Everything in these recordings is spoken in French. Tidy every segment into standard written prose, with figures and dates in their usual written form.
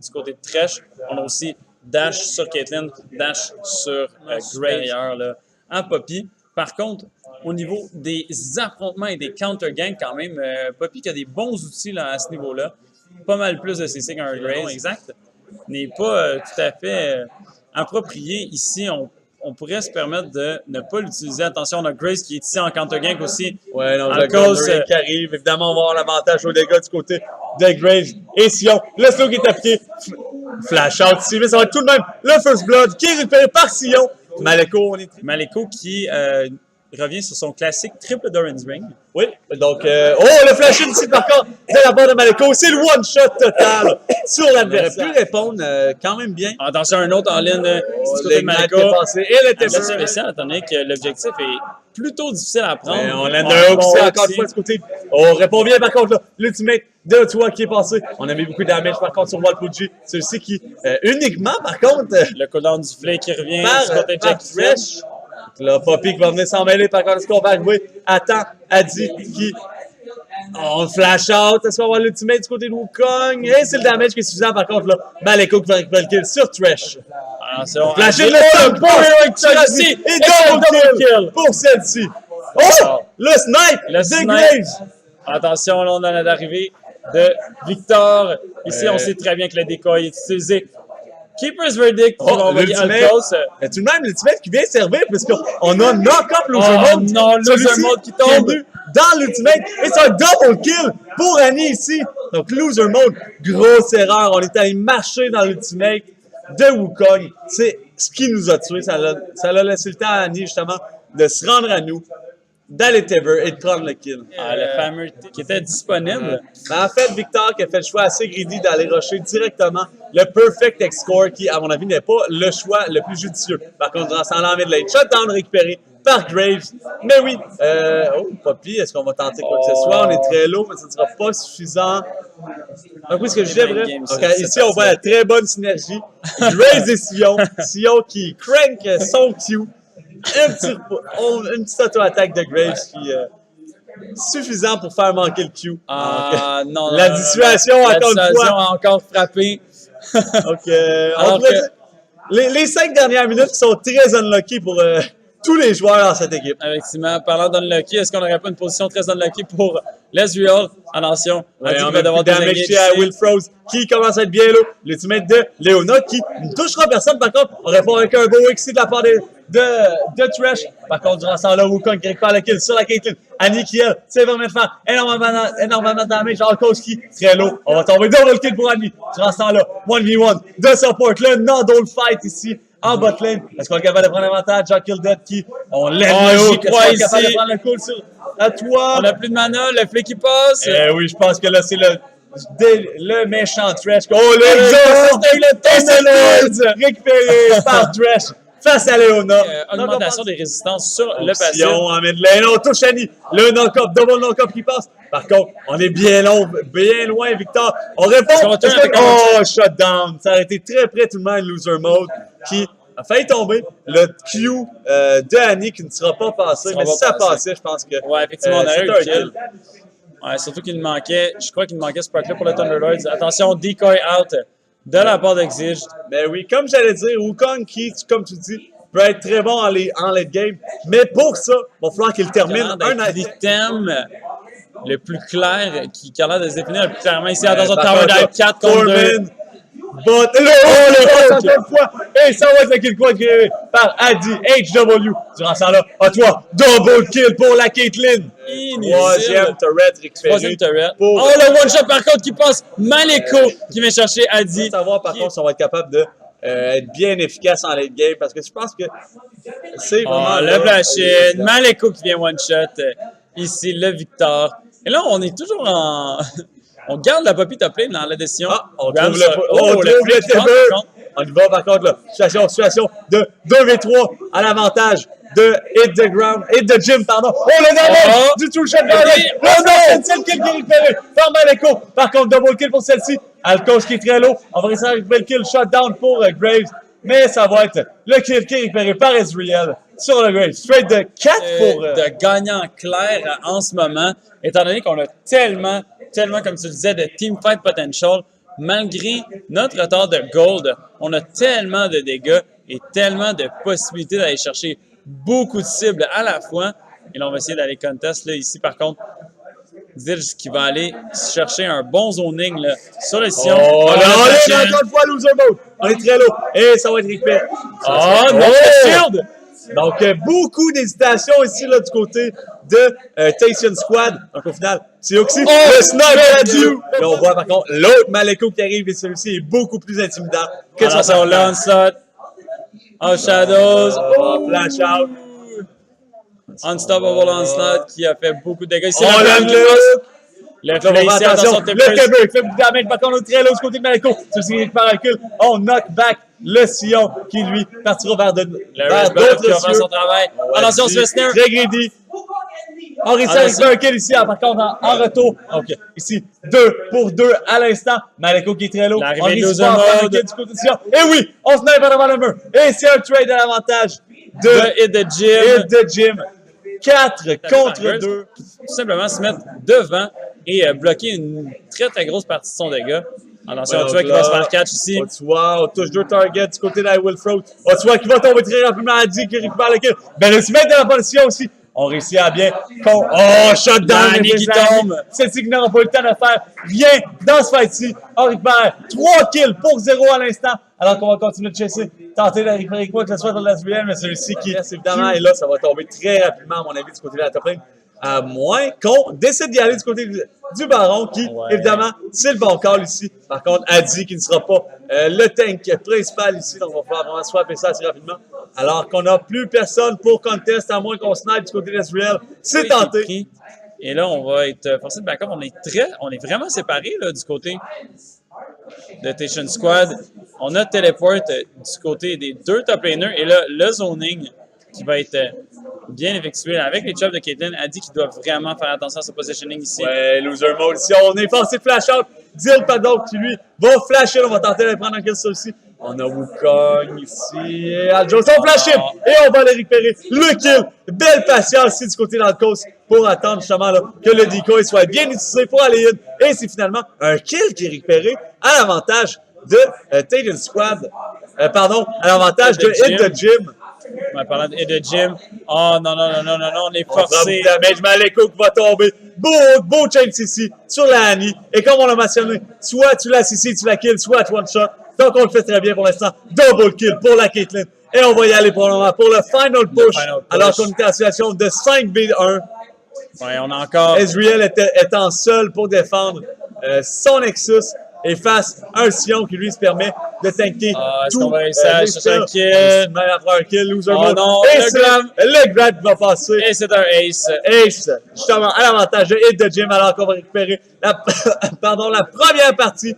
Du côté de Thresh, on a aussi dash sur Caitlyn, dash sur Grave là, en Poppy. Par contre, au niveau des affrontements et des counter-gangs, quand même, Poppy qui a des bons outils là, à ce niveau-là. Pas mal plus de CC qu'un Graves. Exact. N'est pas tout à fait approprié. Ici, on pourrait se permettre de ne pas l'utiliser. Attention, on a Graves qui est ici en counter-gank aussi. Ouais, non, le cause qui arrive. Évidemment, on va avoir l'avantage aux dégâts du côté de Graves et Sion. Le slow qui est appliqué. Flash out ici, mais ça va être tout de même le First Blood qui est récupéré par Sion. Maleko qui revient sur son classique triple Doran's Ring. Oui, donc, le flash in ici par contre de la part de Maleko, c'est le one-shot total sur l'adversaire. Il aurait pu répondre quand même bien. Attention, un autre en ligne du côté de Maleko. Et elle était spécial, étant donné que l'objectif est plutôt difficile à prendre. Mais on l'a aussi encore une fois de ce côté. On répond bien par contre là, l'ultimate de toi qui est passé. On a mis beaucoup de damage par contre sur Walpurgi. Celui-ci qui uniquement par contre. Le cooldown du flay qui revient du côté de Jackie Fresh. Là, Poppy qui va venir s'en mêler. Par contre, est-ce qu'on va arriver? Attends, Adi qui. On flash out. Est-ce qu'on va avoir l'ultimate du côté de Wukong? Et c'est le damage qui est suffisant par contre là. Maleko qui va récupérer le kill sur Thresh. Flash in le stun pour ici. Et double kill pour celle-ci. Oh! Le snipe de Graves. Attention, là, on a l'arrivée de Victor. Ici, on sait très bien que le decoy est utilisé. Keeper's Verdict qui va envoyer Alcos. Mais tout de même, l'ultimate qui vient servir puisqu'on a knock-up Loser Mode. Non, Loser Mode qui tombe dans l'ultimate. Et c'est un double kill pour Annie ici. Donc, Loser Mode, grosse erreur. On est allé marcher dans l'ultimate de Wukong. C'est ce qui nous a tués. Ça a laissé le temps à Annie, justement, de se rendre à nous, d'aller Tever et de prendre le kill. Le fameux qui était disponible. Mais en fait, Victor qui a fait le choix assez greedy d'aller rusher directement le Perfect X-Score qui, à mon avis, n'est pas le choix le plus judicieux. Par contre, dans l'en mid lane, shutdown récupéré par Graves. Mais oui, Poppy, est-ce qu'on va tenter quoi que ce soit? On est très low, mais ça ne sera pas suffisant. Donc oui, ce que je disais, bref. Ici, on voit la très bonne synergie. Graves et Sion. Sion qui crank son Q. Une petite auto-attaque de Graves qui est suffisant pour faire manquer le Q. Non, la dissuasion, encore une fois. A encore frappé. Donc, les 5 dernières minutes sont très unlucky pour tous les joueurs dans cette équipe. Effectivement, parlant d'unlucky, est-ce qu'on n'aurait pas une position très unlucky pour Lesriel? Attention, on va devoir désengager à Will Froze qui commence à être bien low. L'ultimate de Léona qui ne touchera personne. Par contre, on répond avec un beau X de la part de Thresh. Par contre, durant ce temps-là, Wukong qui récupère le kill sur la Caitlyn. Annie qui, elle, c'est vraiment faire énormément de damage. Alkoski, très low. On va tomber double kill pour Annie. Durant ce temps-là, 1v1 de support. Le no-dole fight ici en bot lane. Est-ce qu'on est capable de prendre l'avantage? Jack Killdead qui, on l'aime j'y crois ici. Capable de prendre le coup sur à toi. On n'a plus de mana, le flé qui passe. Oui, je pense que là, c'est le méchant Thresh. Oh, le récupéré par Thresh. Face à Léona. Augmentation des résistances sur le passif. En mid lane, on touche Annie. Le knock-up, double knock-up qui passe. Par contre, on est bien loin, Victor. On répond. Shutdown. Ça a été très près tout le monde, Loser Mode, qui a failli tomber. Le Q de Annie qui ne sera pas passé, mais si ça passait, je pense que. Ouais, effectivement, on a eu un kill. Ouais, surtout qu'il manquait, je crois qu'il manquait ce pack-là pour le Thunderlords. Attention, decoy out de la part d'Exige. Ben oui, comme j'allais dire, Wukong qui, comme tu dis, peut être très bon en late game, mais pour ça, il va falloir qu'il termine l'item le plus clair, qui a l'air de se définir le plus clairement ici. Attention, Tower Dive 4 contre 2. But, encore une fois, et ça va être le kill créé par Adi HW. Durant ça là, à toi, double kill pour la Caitlyn. Troisième turret récupéré. Oh, le one shot par contre qui passe Maleko qui vient chercher Adi. Il faut savoir par contre si on va être capable de être bien efficace en late game parce que je pense que c'est vraiment. Le flash-in, Maleko qui vient one shot. Ici, le Victor. Et là, on est toujours en. On garde la Poppy top lane dans la décision. On trouve le Tever. On y va par contre là. Situation de 2v3 à l'avantage de Hit the Ground, Hit the Gym, pardon. Oh, le damage du true shot de c'est le kill qui est récupéré par Maleko. Par contre, double kill pour celle-ci. Alkos qui est très low. On va réussir à récupérer le kill shutdown pour Graves. Mais ça va être le kill qui est récupéré par Ezreal sur le Graves. Straight de 4 pour... de gagnant clair en ce moment, étant donné qu'on a tellement, comme tu le disais, de teamfight potential, malgré notre retard de gold, on a tellement de dégâts et tellement de possibilités d'aller chercher beaucoup de cibles à la fois. Et là, on va essayer d'aller contest. Là, ici, par contre, Zilch qui va aller chercher un bon zoning là, sur le sillon. Oh, là, on est encore une fois loser mode. On est très low. Et ça va être récupéré. Oh, non, le shield! Donc, beaucoup d'hésitation ici là, du côté de Tation Squad. Donc, au final, c'est aussi le sniper à Dieu. Et on voit par contre l'autre Maleko qui arrive et celui-ci est beaucoup plus intimidant que son Attention, l'onslaught. Oh, Shadows. Oh, flash out. Unstoppable Onslaught qui a fait beaucoup de dégâts. Ici, Oh, le play ici, attention, le Québec fait beaucoup de damage. Par contre, on est très low du côté de Maleko. Celui-ci récupère un kill. On knock back le sillon qui, lui, partira vers d'autres qui va faire son travail. Attention, se fait snare. Très greedy. On réussit à récupérer un kill ici, par contre, en retour. OK. Ici, 2 pour 2 à l'instant. Maleko qui est très low. On réussit à faire un kill du côté de sillon. Et oui, on snipe à devant le mur. Et c'est un trade à l'avantage de Hit de Jim. Hit de Jim. 4 contre 2. Tout simplement se mettre devant et bloquer une très très grosse partie de son dégât. Attention, Otua qui va se faire catch ici. Otua, on touche 2 targets du côté de la Wilfroat. Otua qui va tomber très rapidement à Adi qui récupère le kill. Ben, le mec de la position aussi. On réussit à bien. Oh, shutdown! Lanny qui tombe. Celtic n'aura pas eu le temps de faire rien dans ce fight-ci. On récupère 3 kills pour 0 à l'instant. Alors qu'on va continuer de chasser, tenter de récupérer quoi que ce soit dans la SBL, mais celui-ci qui reste évidemment, et là, ça va tomber très rapidement, à mon avis, du côté de la top lane. À moins qu'on décide d'y aller du côté du Baron, qui, évidemment, c'est le bon call ici. Par contre, Adi qui ne sera pas le tank principal ici, donc on va pouvoir vraiment swapper ça assez rapidement. Alors qu'on n'a plus personne pour contest, à moins qu'on snipe du côté de l'Israël. C'est tenté. Et là, on va être forcé de backup. On est vraiment séparés là, du côté de Tation Squad. On a Teleport du côté des deux top laners. Et là, le zoning qui va être bien effectué avec les chops de Caitlyn a dit qu'il doit vraiment faire attention à son positioning ici. Ouais, loser mode ici. On est forcé de flash out. Dill Paddock qui lui va flasher. On va tenter de prendre un kill ça aussi. On a Wukong ici. Et Aljo sont flash in. Et on va les récupérer. Le kill. Belle patience ici du côté dans le coast pour attendre justement là, que le decoy soit bien utilisé pour aller in. Et c'est finalement un kill qui est récupéré à l'avantage de Tation Squad. Pardon, à l'avantage de Hit de Jim. Ouais, parlant de Jim. Oh non, on est forcé. Damage, Maleko qui va tomber. Beau chain CC sur la Annie. Et comme on l'a mentionné, soit tu la CC, tu la kill, soit tu one shot. Donc on le fait très bien pour l'instant. Double kill pour la Caitlyn. Et on va y aller pour le moment pour le final push. Alors qu'on était en situation de 5v1. Ouais, on a encore. Ezreal étant seul pour défendre son Nexus. Et face à un Sion qui lui se permet de tanker est-ce qu'on va réussir à chercher un kill? Même après un kill, loser mode. Non, et le grab va passer. Et c'est un ace. Ace, justement, à l'avantage de Hit de Jim, alors qu'on va récupérer la première partie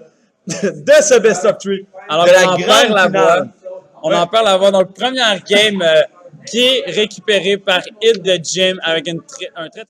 de ce best of 3. Alors de on la en grande perd la finale. voix. On en perd la voix. Donc, première game qui est récupérée par Hit de Jim avec un très